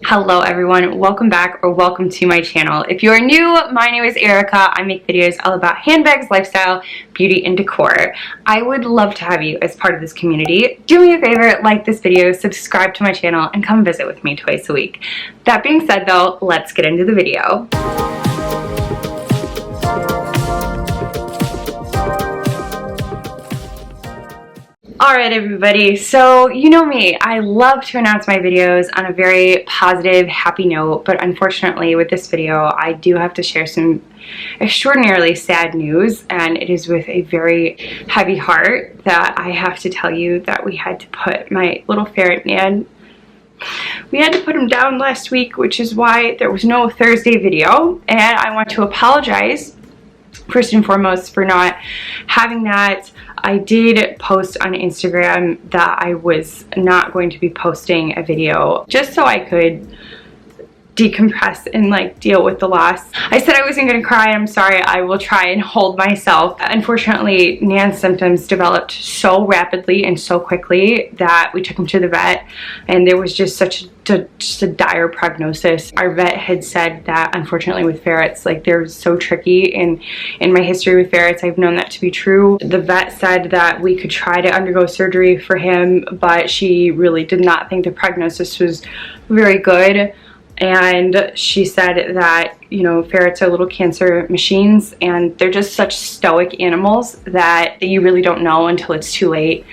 Hello everyone, welcome back or welcome to my channel. If you are new, my name is Erica. I make videos all about handbags, lifestyle, beauty, and decor. I would love to have you as part of this community. Do me a favor, like this video, subscribe to my channel, and come visit with me twice a week. That being said though, let's get into the video. Alright everybody, so you know me, I love to announce my videos on a very positive, happy note, but unfortunately with this video I do have to share some extraordinarily sad news, and it is with a very heavy heart that I have to tell you that we had to put my little ferret man, we had to put him down last week, which is why there was no Thursday video, and I want to apologize first and foremost for not having that. I did post on Instagram that I was not going to be posting a video just so I could decompress and like deal with the loss. I said I wasn't going to cry. I'm sorry. I will try and hold myself. Unfortunately, Nan's symptoms developed so rapidly and so quickly that we took him to the vet, and there was just just a dire prognosis. Our vet had said that unfortunately with ferrets, like they're so tricky, and in my history with ferrets I've known that to be true. The vet said that we could try to undergo surgery for him, but she really did not think the prognosis was very good. And she said that, you know, ferrets are little cancer machines, and they're just such stoic animals that you really don't know until it's too late.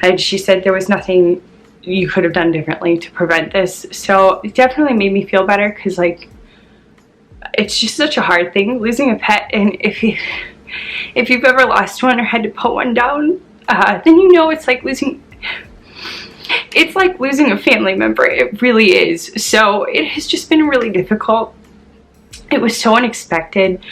And she said there was nothing you could have done differently to prevent this. So it definitely made me feel better, because like it's just such a hard thing losing a pet, and if you've ever lost one or had to put one down, then you know it's like losing a family member. It really is. So it has just been really difficult. It was so unexpected,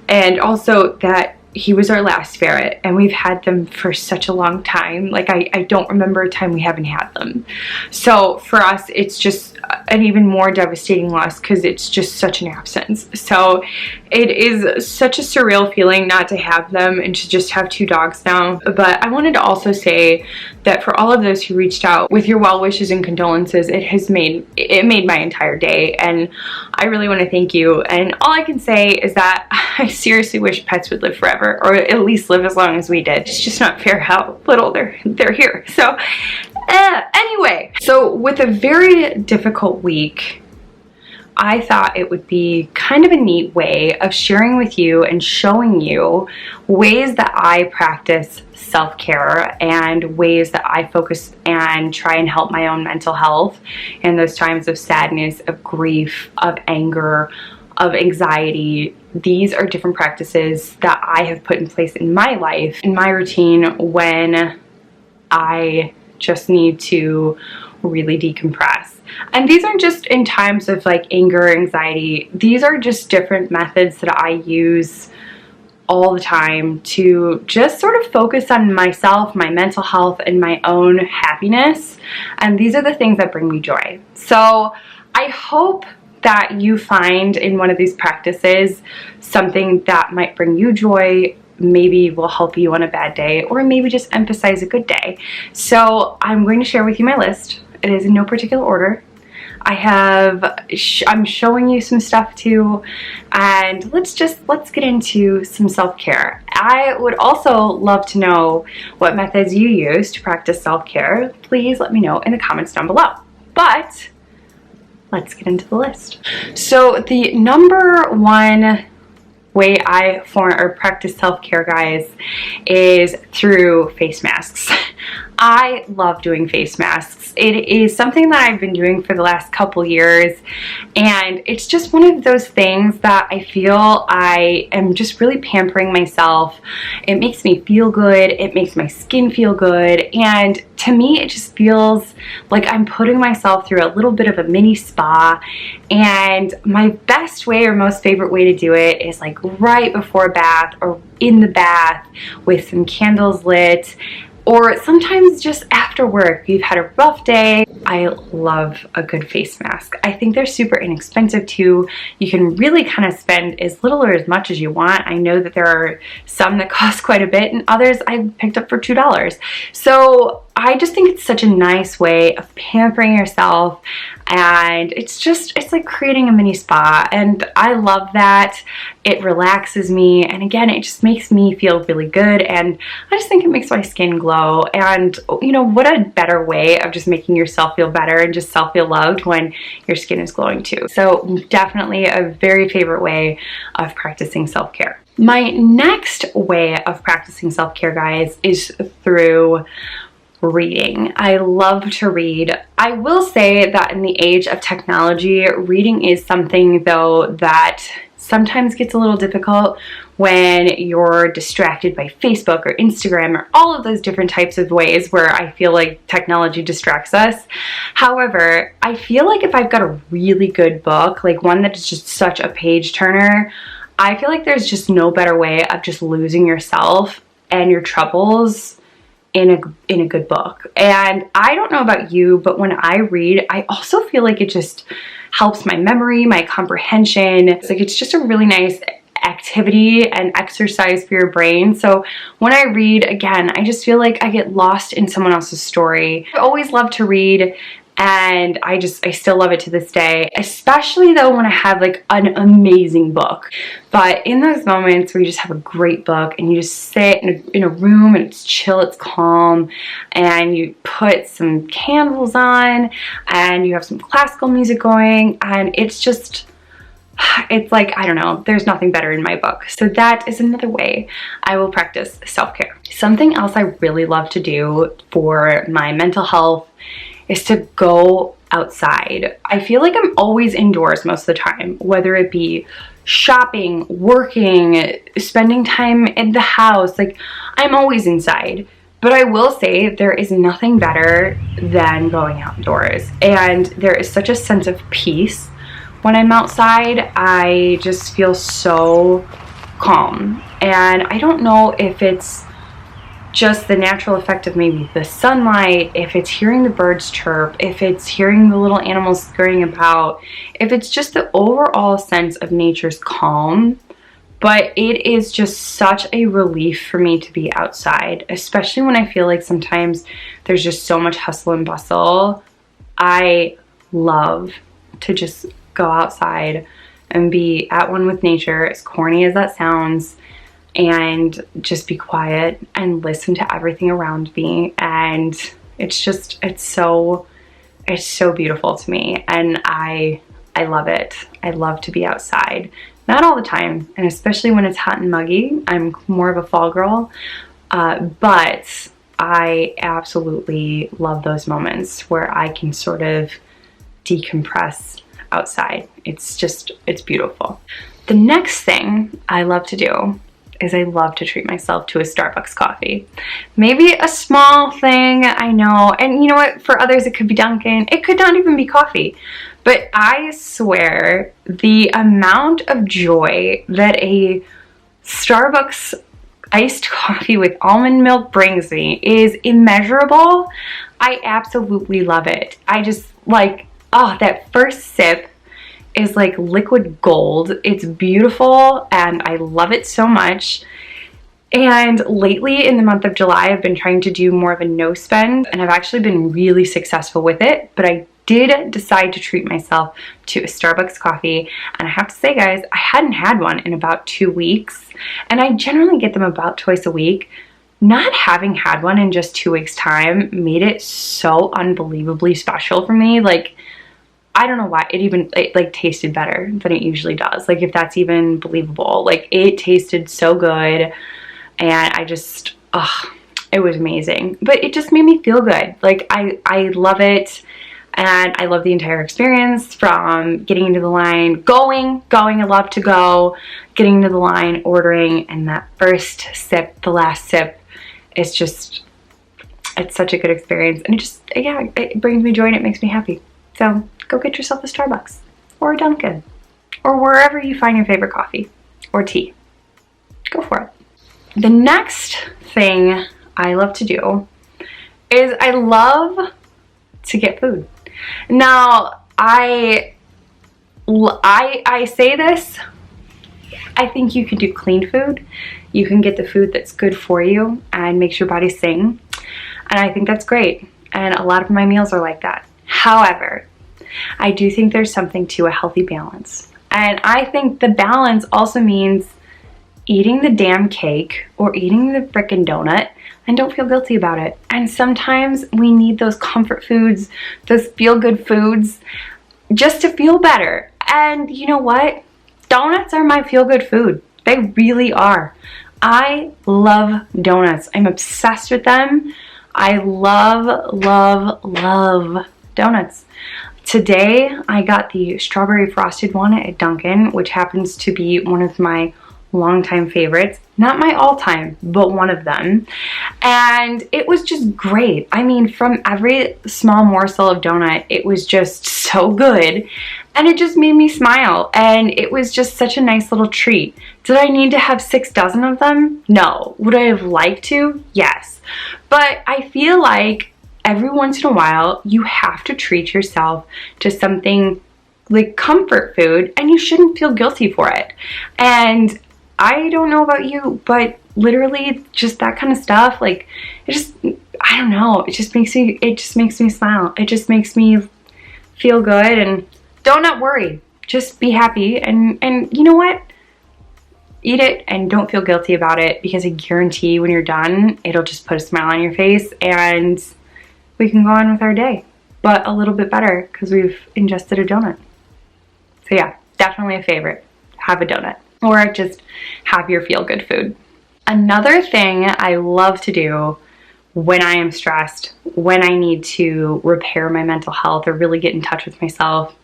and also that he was our last ferret, and we've had them for such a long time. Like I don't remember a time we haven't had them. So for us it's just an even more devastating loss, because it's just such an absence. So it is such a surreal feeling not to have them and to just have two dogs now. But I wanted to also say that for all of those who reached out with your well wishes and condolences, it made my entire day, and I really want to thank you. And all I can say is that I seriously wish pets would live forever, or at least live as long as we did. It's just not fair how little they're here. So anyway, so with a very difficult week, I thought it would be kind of a neat way of sharing with you and showing you ways that I practice self-care and ways that I focus and try and help my own mental health in those times of sadness, of grief, of anger, of anxiety. These are different practices that I have put in place in my life, in my routine, when I just need to really decompress. And these aren't just in times of like anger or anxiety. These are just different methods that I use all the time to just sort of focus on myself, my mental health, and my own happiness. And these are the things that bring me joy. So I hope that you find in one of these practices something that might bring you joy, maybe will help you on a bad day, or maybe just emphasize a good day. So I'm going to share with you my list. It is in no particular order. I'm showing you some stuff too, and let's get into some self-care. I would also love to know what methods you use to practice self-care. Please let me know in the comments down below. But let's get into the list. So the number one way I practice self-care, guys, is through face masks. I love doing face masks. It is something that I've been doing for the last couple years, and it's just one of those things that I feel I am just really pampering myself. It makes me feel good. It makes my skin feel good, and to me it just feels like I'm putting myself through a little bit of a mini spa. And my best way or most favorite way to do it is like right before a bath, or in the bath with some candles lit, or sometimes just after work. You've had a rough day. I love a good face mask. I think they're super inexpensive too. You can really kind of spend as little or as much as you want. I know that there are some that cost quite a bit, and others I picked up for $2. So I just think it's such a nice way of pampering yourself, and it's like creating a mini spa, and I love that. It relaxes me, and again, it just makes me feel really good, and I just think it makes my skin glow. And you know, what a better way of just making yourself feel better and just feel loved when your skin is glowing too. So definitely a very favorite way of practicing self-care. My next way of practicing self-care, guys, is through reading. I love to read. I will say that in the age of technology, reading is something though that sometimes gets a little difficult when you're distracted by Facebook or Instagram or all of those different types of ways where I feel like technology distracts us. However, I feel like if I've got a really good book, like one that is just such a page turner, I feel like there's just no better way of just losing yourself and your troubles in a good book. And I don't know about you, but when I read, I also feel like it just helps my memory, my comprehension. It's like, it's just a really nice activity and exercise for your brain. So when I read, again, I just feel like I get lost in someone else's story. I always love to read, and I still love it to this day, especially though when I have like an amazing book. But in those moments where you just have a great book and you just sit in a room and it's chill, it's calm, and you put some candles on and you have some classical music going, and it's like, I don't know, there's nothing better in my book. So that is another way I will practice self-care. Something else I really love to do for my mental health is to go outside. I feel like I'm always indoors most of the time, whether it be shopping, working, spending time in the house. Like, I'm always inside. But I will say there is nothing better than going outdoors. And there is such a sense of peace when I'm outside. I just feel so calm. And I don't know if it's just the natural effect of maybe the sunlight, if it's hearing the birds chirp, if it's hearing the little animals scurrying about, if it's just the overall sense of nature's calm. But it is just such a relief for me to be outside, especially when I feel like sometimes there's just so much hustle and bustle. I love to just go outside and be at one with nature, as corny as that sounds, and just be quiet and listen to everything around me. And it's so beautiful to me, and I love it. I love to be outside. Not all the time, and especially when it's hot and muggy. I'm more of a fall girl, but I absolutely love those moments where I can sort of decompress outside. It's beautiful. The next thing I love to do is I love to treat myself to a Starbucks coffee. Maybe a small thing, I know, and you know what, for others it could be Dunkin', it could not even be coffee, but I swear the amount of joy that a Starbucks iced coffee with almond milk brings me is immeasurable. I absolutely love it. I just like, oh, that first sip is like liquid gold. It's beautiful and I love it so much. And lately in the month of July, I've been trying to do more of a no spend, and I've actually been really successful with it. But I did decide to treat myself to a Starbucks coffee, and I have to say, guys, I hadn't had one in about 2 weeks, and I generally get them about twice a week. Not having had one in just 2 weeks' time made it so unbelievably special for me. like, I don't know why it like tasted better than it usually does. Like, if that's even believable. Like, it tasted so good, and I just, it was amazing. But it just made me feel good. Like, I love it, and I love the entire experience, from getting into the line, going, I love to go, getting into the line, ordering, and that first sip, the last sip, it's such a good experience. And it brings me joy and it makes me happy. So go get yourself a Starbucks or a Dunkin' or wherever you find your favorite coffee or tea. Go for it. The next thing I love to do is I love to get food. Now, I say this, I think you can do clean food. You can get the food that's good for you and makes your body sing. And I think that's great. And a lot of my meals are like that. However, I do think there's something to a healthy balance. And I think the balance also means eating the damn cake or eating the frickin' donut and don't feel guilty about it. And sometimes we need those comfort foods, those feel-good foods, just to feel better. And you know what? Donuts are my feel-good food. They really are. I love donuts. I'm obsessed with them. I love, love, love donuts. Today, I got the strawberry frosted one at Dunkin', which happens to be one of my longtime favorites. Not my all-time, but one of them. And it was just great. I mean, from every small morsel of donut, it was just so good. And it just made me smile. And it was just such a nice little treat. Did I need to have 6 dozen of them? No. Would I have liked to? Yes. But I feel like every once in a while, you have to treat yourself to something like comfort food, and you shouldn't feel guilty for it. And I don't know about you, but literally just that kind of stuff, like, it just, I don't know, it just makes me smile. It just makes me feel good. And don't not worry, just be happy. And you know what? Eat it and don't feel guilty about it, because I guarantee when you're done, it'll just put a smile on your face and we can go on with our day, but a little bit better because we've ingested a donut. So yeah, definitely a favorite. Have a donut, or just have your feel-good food. Another thing I love to do when I am stressed, when I need to repair my mental health or really get in touch with myself,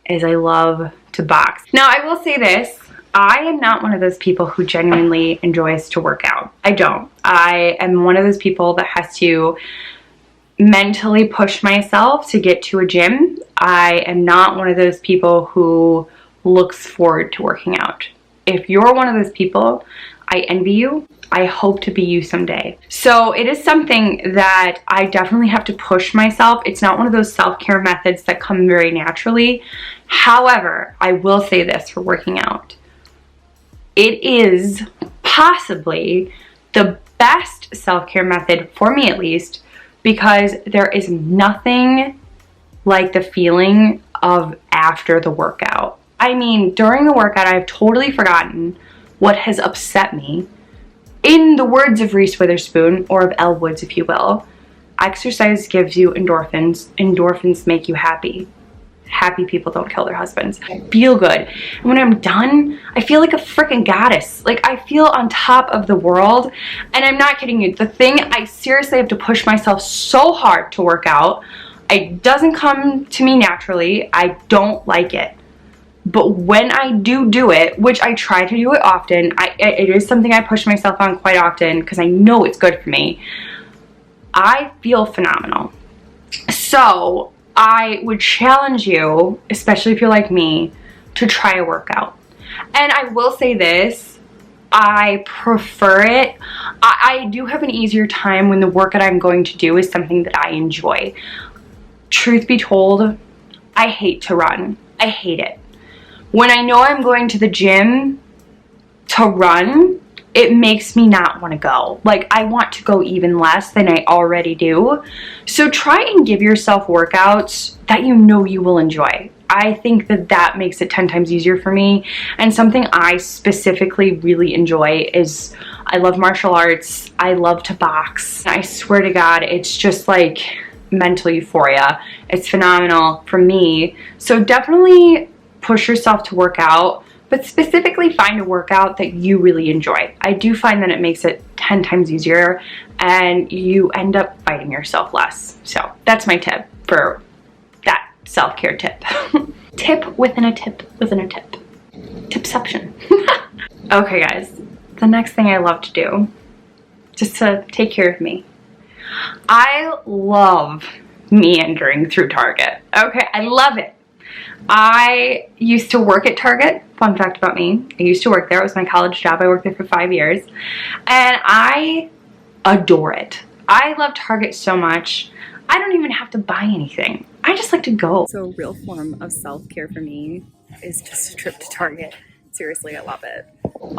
is I love to box. Now, I will say this. I am not one of those people who genuinely enjoys to work out. I don't. I am one of those people that has to mentally push myself to get to a gym. I am not one of those people who looks forward to working out. If you're one of those people, I envy you. I hope to be you someday. So it is something that I definitely have to push myself. It's not one of those self-care methods that come very naturally. However, I will say this for working out. It is possibly the best self-care method, for me at least, because there is nothing like the feeling of after the workout. I mean, during the workout, I've totally forgotten what has upset me. In the words of Reese Witherspoon, or of Elle Woods, if you will, exercise gives you endorphins. Endorphins make you happy. Happy people don't kill their husbands. I feel good. And when I'm done, I feel like a freaking goddess. Like, I feel on top of the world. And I'm not kidding you. The thing, I seriously have to push myself so hard to work out. It doesn't come to me naturally. I don't like it. But when I do it, which I try to do it often, it is something I push myself on quite often because I know it's good for me, I feel phenomenal. So I would challenge you, especially if you're like me, to try a workout. And I will say this, I prefer it. I do have an easier time when the workout I'm going to do is something that I enjoy. Truth be told, I hate to run. I hate it. When I know I'm going to the gym to run, it makes me not want to go. Like, I want to go even less than I already do. So try and give yourself workouts that you know you will enjoy. I think that makes it 10 times easier for me. And something I specifically really enjoy is, I love martial arts. I love to box. I swear to God, it's just like mental euphoria. It's phenomenal for me. So definitely push yourself to work out, but specifically find a workout that you really enjoy. I do find that it makes it 10 times easier and you end up fighting yourself less. So that's my tip for that self-care tip. Tip within a tip within a tip. Tipception. Okay guys, the next thing I love to do, just to take care of me, I love meandering through Target. Okay, I love it. I used to work at Target. Fun fact about me, I used to work there. It was my college job. I worked there for 5 years. And I adore it. I love Target so much. I don't even have to buy anything. I just like to go. So a real form of self-care for me is just a trip to Target. Seriously, I love it.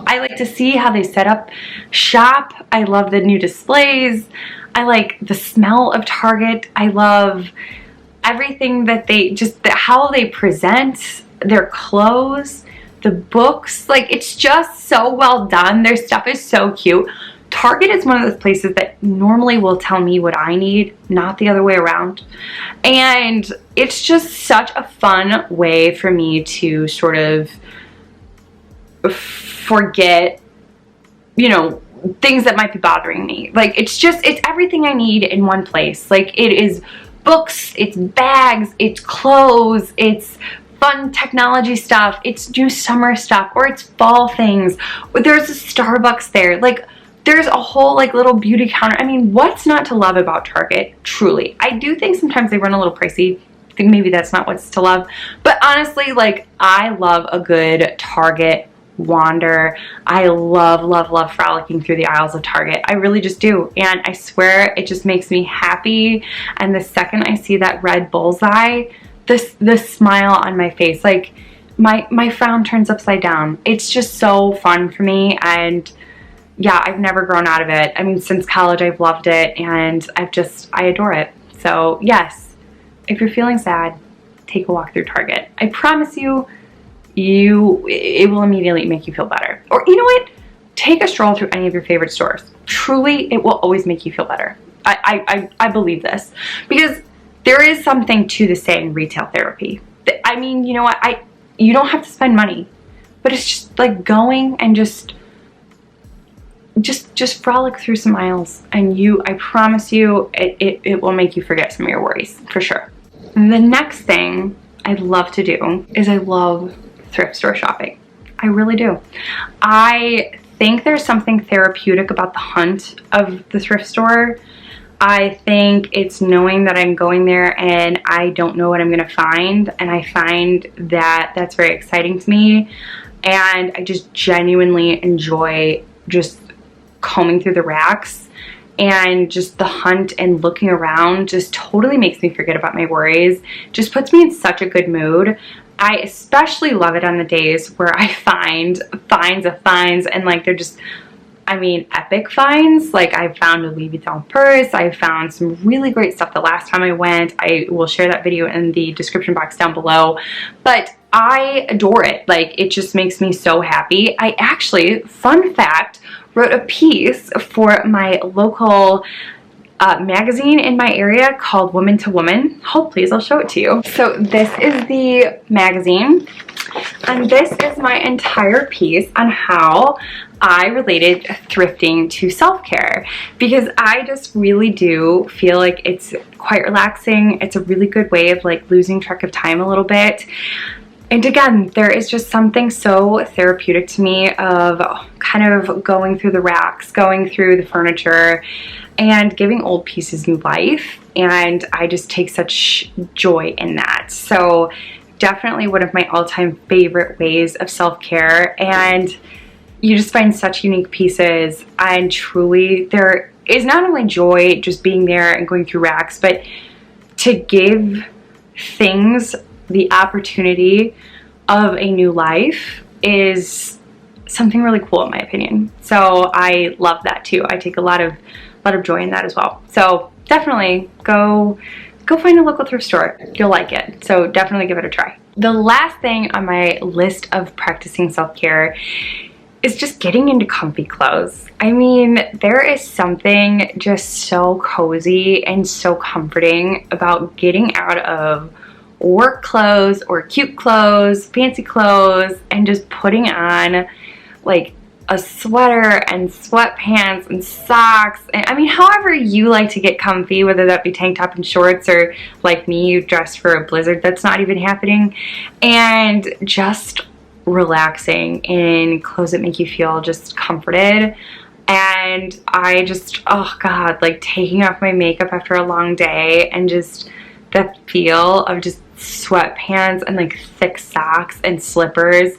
I like to see how they set up shop. I love the new displays. I like the smell of Target. I love everything that how they present their clothes, the books. Like, it's just so well done. Their stuff is so cute. Target is one of those places that normally will tell me what I need, not the other way around. And it's just such a fun way for me to sort of forget, you know, things that might be bothering me. Like, it's everything I need in one place. Like, it is books, it's bags, it's clothes, it's fun technology stuff, it's new summer stuff, or it's fall things. There's a Starbucks there. Like, there's a whole like little beauty counter. I mean, what's not to love about Target? Truly. I do think sometimes they run a little pricey. I think maybe that's not what's to love. But honestly, like, I love a good Target wander. I love frolicking through the aisles of Target. I really just do. And I swear it just makes me happy. And the second I see that red bullseye, the smile on my face, like my frown turns upside down. It's just so fun for me. And yeah, I've never grown out of it. I mean, since college, I've loved it, and I adore it. So yes, if you're feeling sad, take a walk through Target. I promise you, it will immediately make you feel better. Or you know what? Take a stroll through any of your favorite stores. Truly, it will always make you feel better. I believe this, because there is something to the saying retail therapy. I mean, you know what? You don't have to spend money, but it's just like going and just frolic through some aisles, and I promise you, it will make you forget some of your worries, for sure. The next thing I love to do is I love thrift store shopping. I really do. I think there's something therapeutic about the hunt of the thrift store. I think it's knowing that I'm going there and I don't know what I'm gonna find, and I find that that's very exciting to me, and I just genuinely enjoy just combing through the racks, and just the hunt and looking around just totally makes me forget about my worries. Just puts me in such a good mood. I especially love it on the days where I find finds of finds, and like they're just, I mean, epic finds. Like, I found a Louis Vuitton purse. I found some really great stuff the last time I went. I will share that video in the description box down below. But I adore it. Like, it just makes me so happy. I actually, fun fact, wrote a piece for my local magazine in my area called Woman to Woman. Hold please, I'll show it to you. So this is the magazine, and this is my entire piece on how I related thrifting to self-care, because I just really do feel like it's quite relaxing. It's a really good way of like losing track of time a little bit. And again, there is just something so therapeutic to me of kind of going through the racks, going through the furniture, and giving old pieces new life. And I just take such joy in that. So definitely one of my all-time favorite ways of self-care. And you just find such unique pieces, and truly there is not only joy just being there and going through racks, but to give things the opportunity of a new life is something really cool in my opinion. So I love that too. I take a lot of joy in that as well. So definitely go find a local thrift store. You'll like it. So definitely give it a try. The last thing on my list of practicing self-care is just getting into comfy clothes. I mean, there is something just so cozy and so comforting about getting out of work clothes or cute clothes, fancy clothes, and just putting on like a sweater and sweatpants and socks. And I mean, however you like to get comfy, whether that be tank top and shorts, or like me, you dress for a blizzard that's not even happening, and just relaxing in clothes that make you feel just comforted. And I just, oh God, like taking off my makeup after a long day and just the feel of just sweatpants and like thick socks and slippers,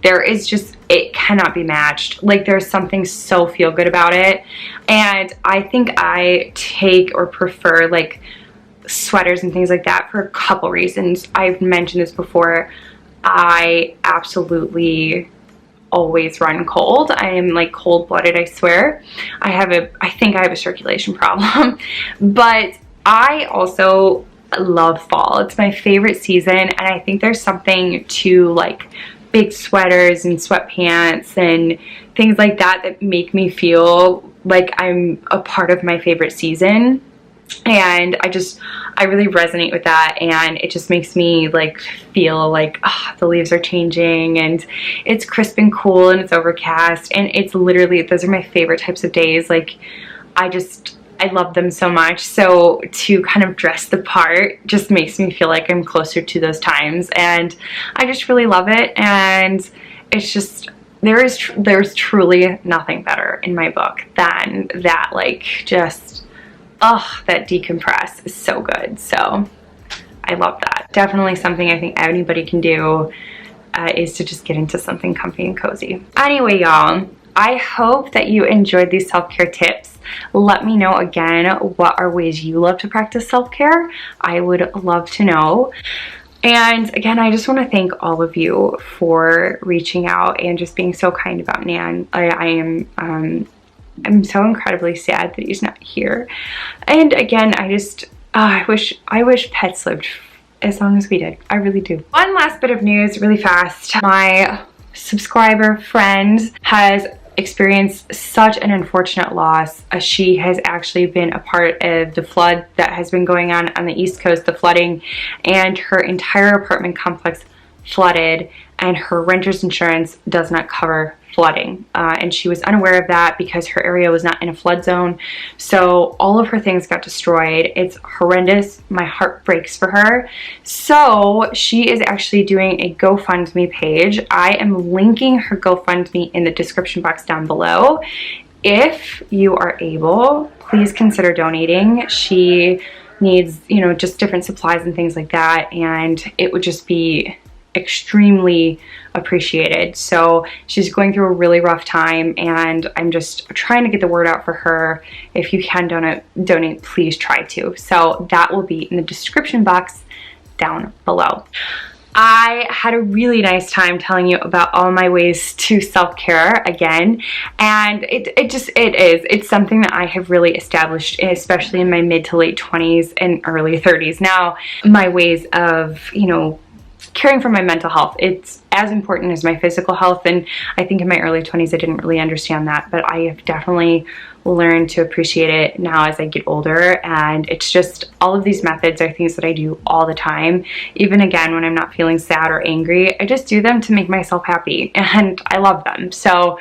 there is just, it cannot be matched. Like, there's something so feel good about it. And I think I take or prefer like sweaters and things like that for a couple reasons. I've mentioned this before. I absolutely always run cold. I am like cold-blooded, I swear. I think I have a circulation problem. But I also love fall. It's my favorite season, and I think there's something to like big sweaters and sweatpants and things like that that make me feel like I'm a part of my favorite season. And I really resonate with that, and it just makes me like feel like the leaves are changing and it's crisp and cool and it's overcast, and it's literally, those are my favorite types of days. Like I love them so much. So to kind of dress the part just makes me feel like I'm closer to those times, and I just really love it. And it's just, there's truly nothing better in my book than that, like just that decompress is so good. So I love that. Definitely something I think anybody can do is to just get into something comfy and cozy. Anyway, y'all, I hope that you enjoyed these self-care tips. Let me know again, what are ways you love to practice self-care? I would love to know. And again, I just want to thank all of you for reaching out and just being so kind about Nan. I'm so incredibly sad that he's not here. And again, I wish pets lived as long as we did. I really do. One last bit of news really fast. My subscriber friend has experienced such an unfortunate loss. She has actually been a part of the flood that has been going on the East Coast, the flooding, and her entire apartment complex flooded, and her renter's insurance does not cover flooding, and she was unaware of that because her area was not in a flood zone. So all of her things got destroyed. It's horrendous. My heart breaks for her. So she is actually doing a GoFundMe page. I am linking her GoFundMe in the description box down below. If you are able, please consider donating. She needs, you know, just different supplies and things like that, and it would just be extremely appreciated. So she's going through a really rough time, and I'm just trying to get the word out for her. If you can donate, please try to. So that will be in the description box down below. I had a really nice time telling you about all my ways to self-care again, and it's something that I have really established, especially in my mid to late 20s and early 30s now. My ways of, you know, caring for my mental health. It's as important as my physical health, and I think in my early 20s I didn't really understand that, but I have definitely learned to appreciate it now as I get older. And it's just, all of these methods are things that I do all the time. Even again, when I'm not feeling sad or angry, I just do them to make myself happy, and I love them. So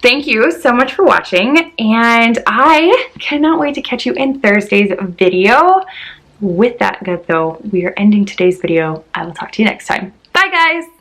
thank you so much for watching, and I cannot wait to catch you in Thursday's video. With that though, we are ending today's video. I will talk to you next time. Bye guys!